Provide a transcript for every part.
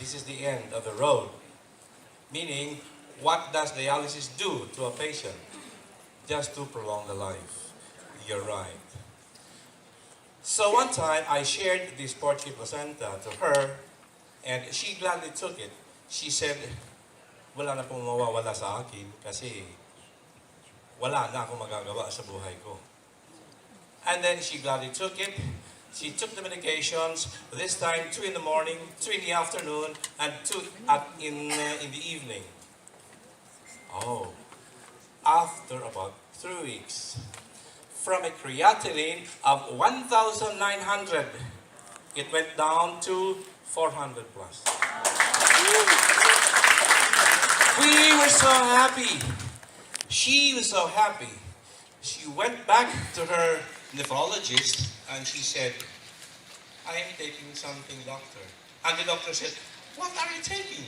this is the end of the road. Meaning, what does dialysis do to a patient? Just to prolong the life. You're right. So one time, I shared this PURTIER Placenta to her, and she gladly took it. She said, wala na pong mawawala sa akin kasi wala na akong magagawa sa buhay ko. And then she gladly took it. She took the medications, this time 2 in the morning, 2 in the afternoon, and 2 in the evening. Oh, after about 3 weeks, from a creatinine of 1,900, it went down to 400 plus. We were so happy. She was so happy. She went back to her nephrologist and she said, I am taking something, doctor. And the doctor said, what are you taking?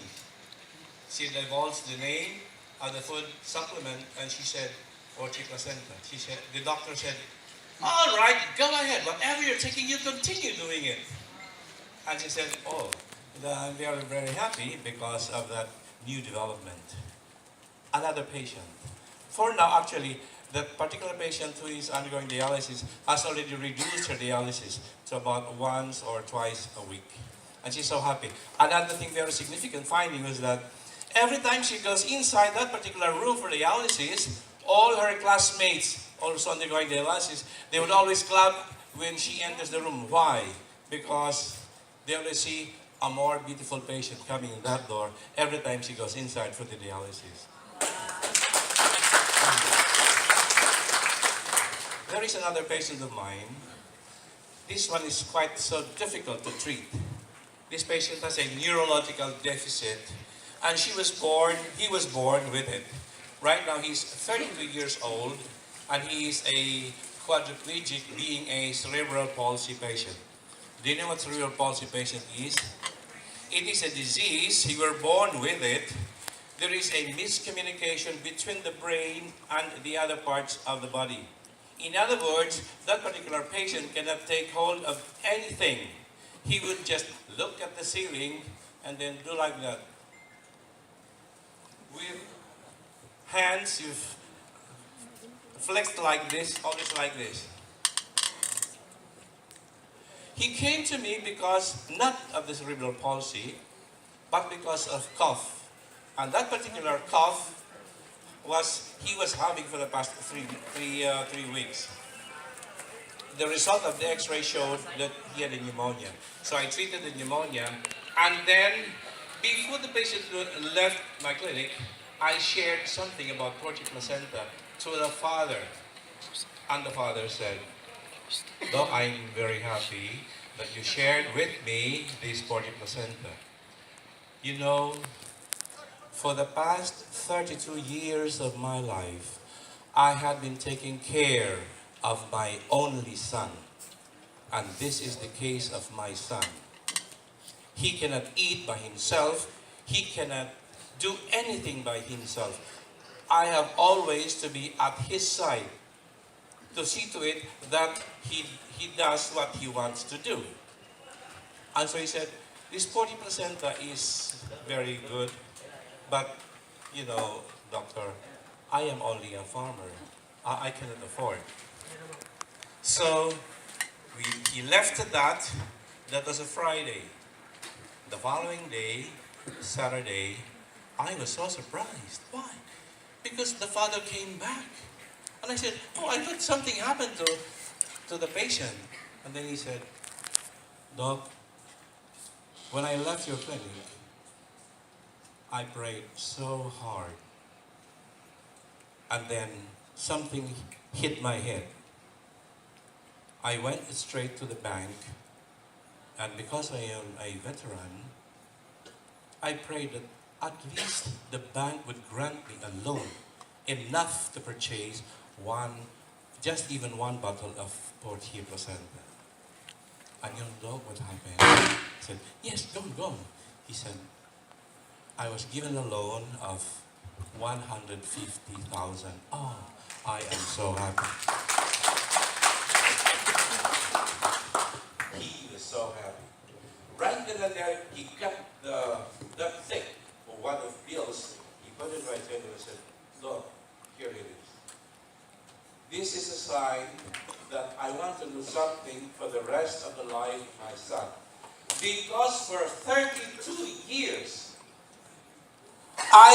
She divulged the name of the food supplement and she said, PURTIER Placenta. She said, the doctor said, all right, go ahead. Whatever you're taking, you continue doing it. And she said, oh, I'm very, very happy because of that new development. Another patient. For now, actually, that particular patient who is undergoing dialysis has already reduced her dialysis to about once or twice a week. And she's so happy. Another thing, very significant finding was that every time she goes inside that particular room for dialysis, all her classmates also undergoing dialysis, they would always clap when she enters the room. Why? Because they always see a more beautiful patient coming in that door every time she goes inside for the dialysis. There is another patient of mine. This one is quite so difficult to treat. This patient has a neurological deficit, and he was born with it. Right now he's 32 years old, and he is a quadriplegic, being a cerebral palsy patient. Do you know what cerebral palsy patient is? It is a disease, you were born with it. There is a miscommunication between the brain and the other parts of the body. In other words, that particular patient cannot take hold of anything. He would just look at the ceiling and then do like that. With hands, you've flexed like this, always like this. He came to me because not of the cerebral palsy, but because of cough. And that particular cough he was having for the past three weeks. The result of the x-ray showed that he had a pneumonia. So I treated the pneumonia, and then before the patient left my clinic, I shared something about PURTIER Placenta to the father. And the father said, though I'm very happy that you shared with me this PURTIER Placenta. You know, for the past 32 years of my life, I had been taking care of my only son. And this is the case of my son. He cannot eat by himself. He cannot do anything by himself. I have always to be at his side to see to it that he does what he wants to do. And so he said, this PURTIER Placenta is very good. But, you know, doctor, I am only a farmer. I cannot afford. So, he left that. That was a Friday. The following day, Saturday, I was so surprised. Why? Because the father came back. And I said, oh, I thought something happened to the patient. And then he said, Doc, when I left your clinic, I prayed so hard, and then something hit my head. I went straight to the bank, and because I am a veteran, I prayed that at least the bank would grant me a loan enough to purchase just even one bottle of PURTIER Placenta. And you know what happened? I said, yes, go. He said, I was given a loan of 150,000. Oh, I am so happy. He was so happy. Right then and there, he got the something for the rest of the life of my son. Because for 32 years, I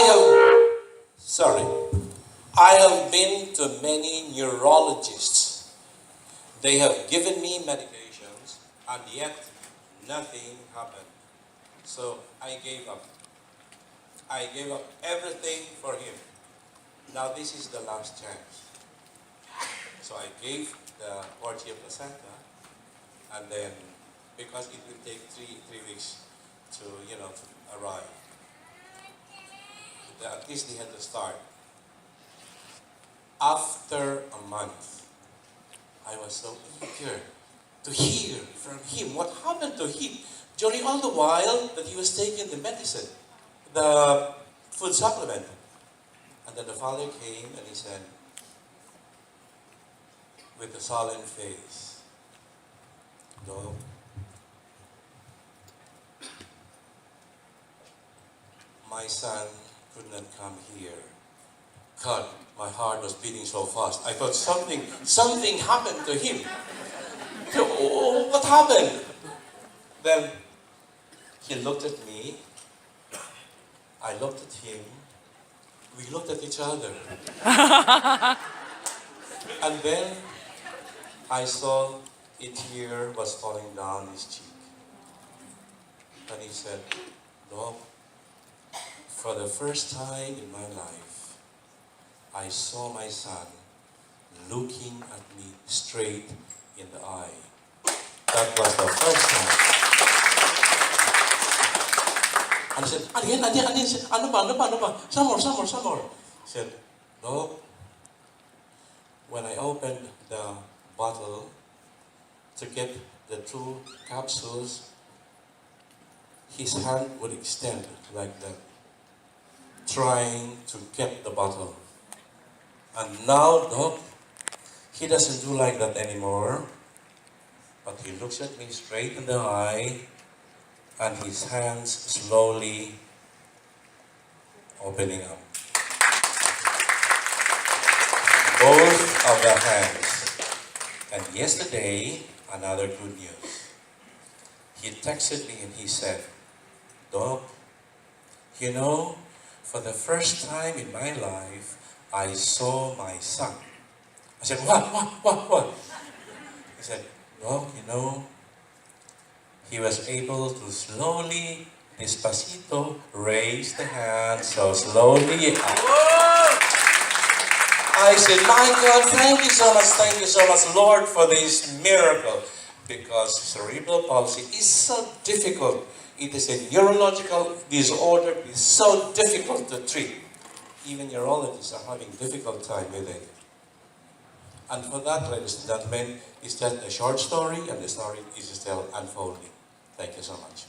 have been to many neurologists. They have given me medications, and yet nothing happened. So I gave up. I gave up everything for him. Now this is the last chance. So I gave the PURTIER Placenta, and then, because it will take three weeks to arrive, at least they had to start. After a month, I was so eager to hear from him what happened to him during all the while that he was taking the medicine, the food supplement. And then the father came and he said, with a solemn face, "No, my son could not come here." God, my heart was beating so fast. I thought something happened to him. Oh, what happened? Then he looked at me. I looked at him. We looked at each other. And then I saw a tear was falling down his cheek. And he said, "Doc, for the first time in my life, I saw my son looking at me straight in the eye." That was the first time. And I said, again, ano ba? Some more. He said, "Doc, when I opened the bottle to get the 2 capsules, his hand would extend like that, trying to get the bottle. And now, Doc, he doesn't do like that anymore, but he looks at me straight in the eye, and his hands slowly opening up. Both of the hands. And yesterday, another good news. He texted me and he said, "Doc, for the first time in my life, I saw my son." I said, What? He said, "Doc, he was able to slowly, despacito, raise the hand so slowly up." I said, "My God, thank you so much, Lord, for this miracle." Because cerebral palsy is so difficult. It is a neurological disorder. It is so difficult to treat. Even neurologists are having difficult time with it. And for that, ladies and gentlemen, it's just a short story, and the story is still unfolding. Thank you so much.